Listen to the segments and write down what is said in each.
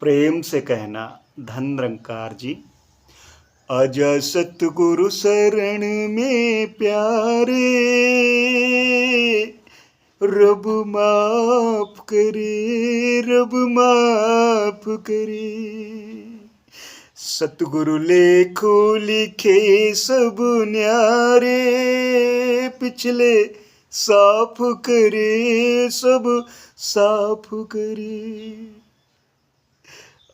प्रेम से कहना धन निरंकार जी। आजा सतगुरु शरण में प्यारे, रब माफ करे, रब माफ करे। सतगुरु लेखो लिखे सब न्यारे, पिछले साफ करे, सब साफ करे।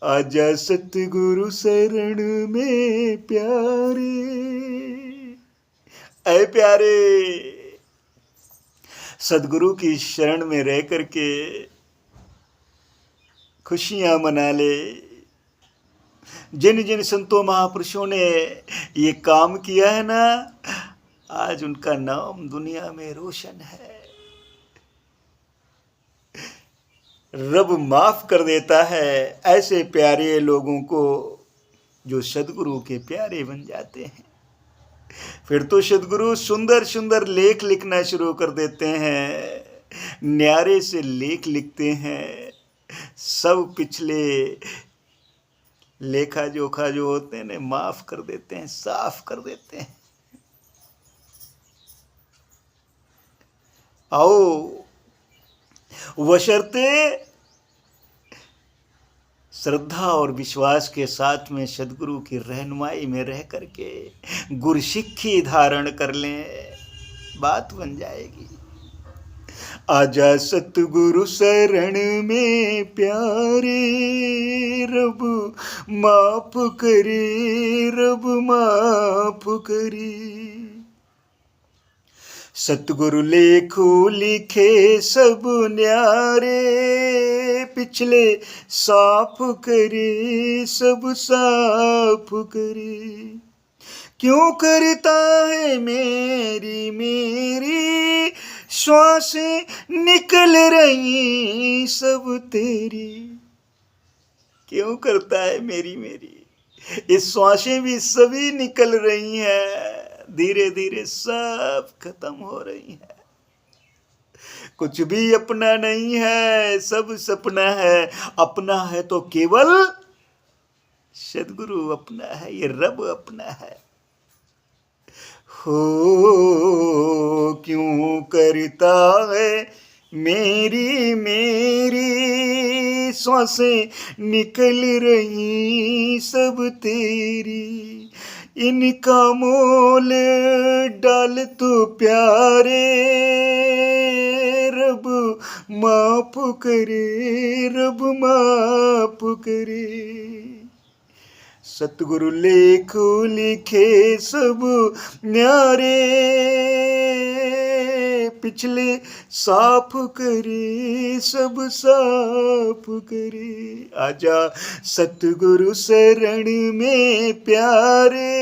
आजा सतगुरु शरण में प्यारे। ऐ प्यारे, सदगुरु की शरण में रह करके खुशियां मना ले। जिन जिन संतों महापुरुषों ने ये काम किया है ना, आज उनका नाम दुनिया में रोशन है। रब माफ कर देता है ऐसे प्यारे लोगों को जो सदगुरु के प्यारे बन जाते हैं। फिर तो सदगुरु सुंदर सुंदर लेख लिखना शुरू कर देते हैं, न्यारे से लेख लिखते हैं। सब पिछले लेखा जोखा जो होते हैं माफ कर देते हैं, साफ कर देते हैं। आओ, बशर्ते श्रद्धा और विश्वास के साथ में सदगुरु की रहनुमाई में रह करके गुरसिक्खी धारण कर लें, बात बन जाएगी। आजा सतगुरु शरण में प्यारे, रब माफ करे, रब माफ करे। सतगुरु लेखो लिखे सब न्यारे, पिछले साफ करे, सब साफ करे। क्यों करता है मेरी मेरी श्वासें निकल रही सब तेरी। क्यों करता है मेरी मेरी, ये श्वासें भी सभी निकल रही हैं, धीरे धीरे सब खत्म हो रही है। कुछ भी अपना नहीं है, सब सपना है। अपना है तो केवल सदगुरु अपना है, ये रब अपना है। हो क्यों करता है मेरी मेरी श्वासें निकल रही सब तेरी। इनका मोल डाल तो प्यारे, रब माफ करे, रब माफ करे। सतगुरु लेखो लिखे सब न्यारे, पिछले साफ करे, सब साफ करे। आजा सतगुरु शरण में प्यारे,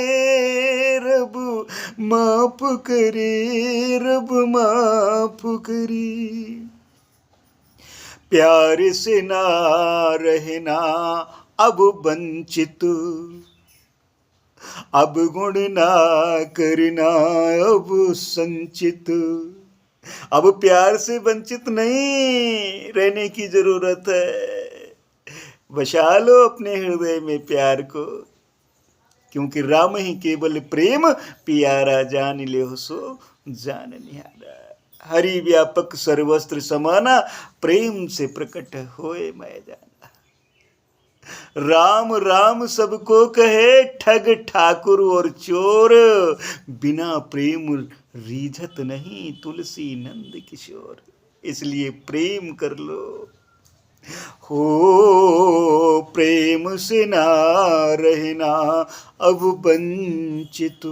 रब माफ करे, रब माफ करे। प्यार से ना रहना अब वंचित, अब गुण ना करना अब संचित। अब प्यार से वंचित नहीं रहने की जरूरत है। बसा लो अपने हृदय में प्यार को, क्योंकि राम ही केवल प्रेम पियारा, जान ले हो सो जान निहारा। हरि व्यापक सर्वस्त्र समाना, प्रेम से प्रकट होए मैं जाना। राम राम सबको कहे, ठग ठाकुर और चोर, बिना प्रेम रीझत नहीं तुलसी नंद किशोर। इसलिए प्रेम कर लो। हो प्रेम से ना रहना अब वंचित,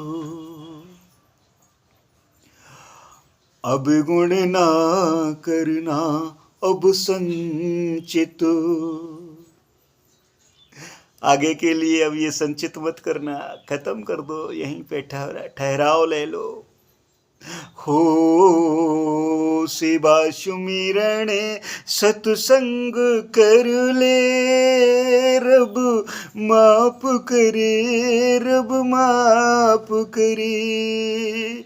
अब गुण ना करना अब संचित। आगे के लिए अब ये संचित मत करना, खत्म कर दो, यहीं पे ठहराव ले लो। हो सेवा सुमिरण सत्संग कर ले, रब माफ करे, रब माफ करे।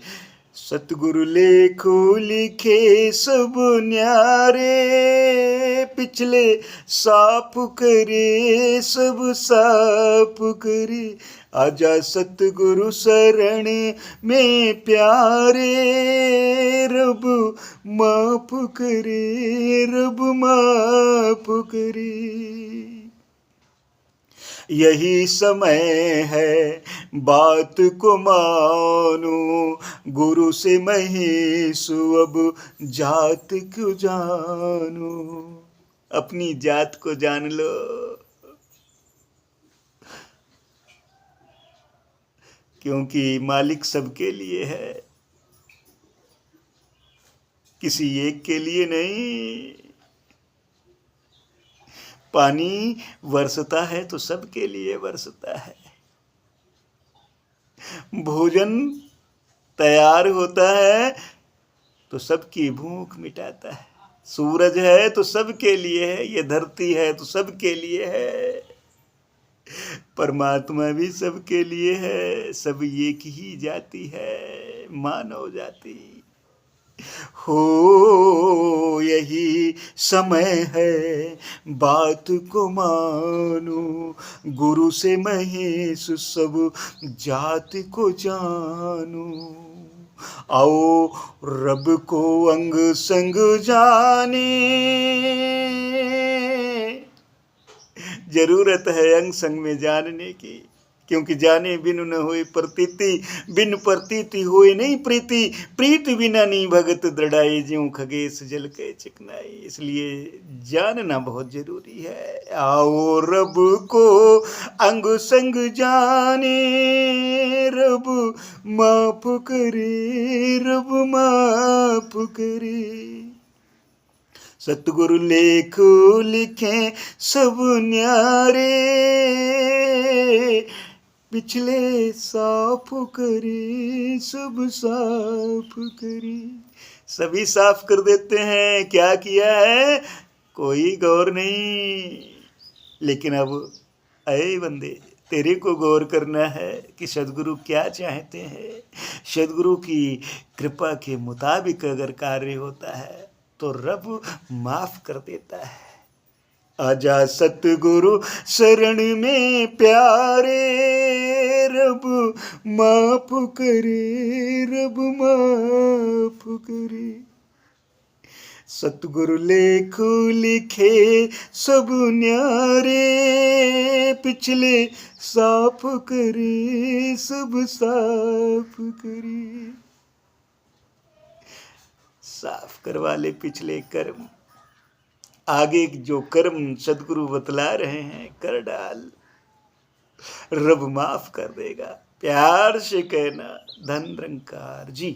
सतगुरु लेखो लिखे सब न्यारे, पिछले साफ करे सब साफ करे। आजा सतगुरु शरण में प्यारे, रब माफ करे, रब माफ करे। यही समय है बात को मानो, गुरु से महेशु अब जात क्यों जानो। अपनी जात को जान लो, क्योंकि मालिक सबके लिए है, किसी एक के लिए नहीं। पानी बरसता है तो सबके लिए बरसता है, भोजन तैयार होता है तो सबकी भूख मिटाता है। सूरज है तो सबके लिए है, ये धरती है तो सबके लिए है, परमात्मा भी सबके लिए है। सब एक ही जाति है, मानव जाति। हो यही समय है बात को मानो, गुरु से महेश सब जात को जानो। आओ रब को अंग संग जाने, जरूरत है अंग संग में जानने की, क्योंकि जाने बिनु न होए प्रतीति, बिन प्रतीति होए नहीं प्रीति, प्रीत बिना नहीं भगत दृढ़ाई, ज्यों खगेश जल के चिकनाई। इसलिए जानना बहुत जरूरी है। आओ रब को अंग संग जाने, रब माफ करे, रब माफ करे। सतगुरु लेख लिखे सब न्यारे, पिछले साफ करे सब साफ करे। सभी साफ कर देते हैं, क्या किया है कोई गौर नहीं। लेकिन अब अये बंदे, तेरे को गौर करना है कि सदगुरु क्या चाहते हैं। सदगुरु की कृपा के मुताबिक अगर कार्य होता है तो रब माफ कर देता है। आजा सतगुरु शरण में प्यारे, रब माफ करे, रब माफ करे। सतगुरु लेख लिखे सब न्यारे, पिछले साफ करे सब साफ करे। साफ करवा ले पिछले कर्म, आगे जो कर्म सदगुरु बतला रहे हैं कर डाल, रब माफ कर देगा। प्यार से कहना धन निरंकार जी।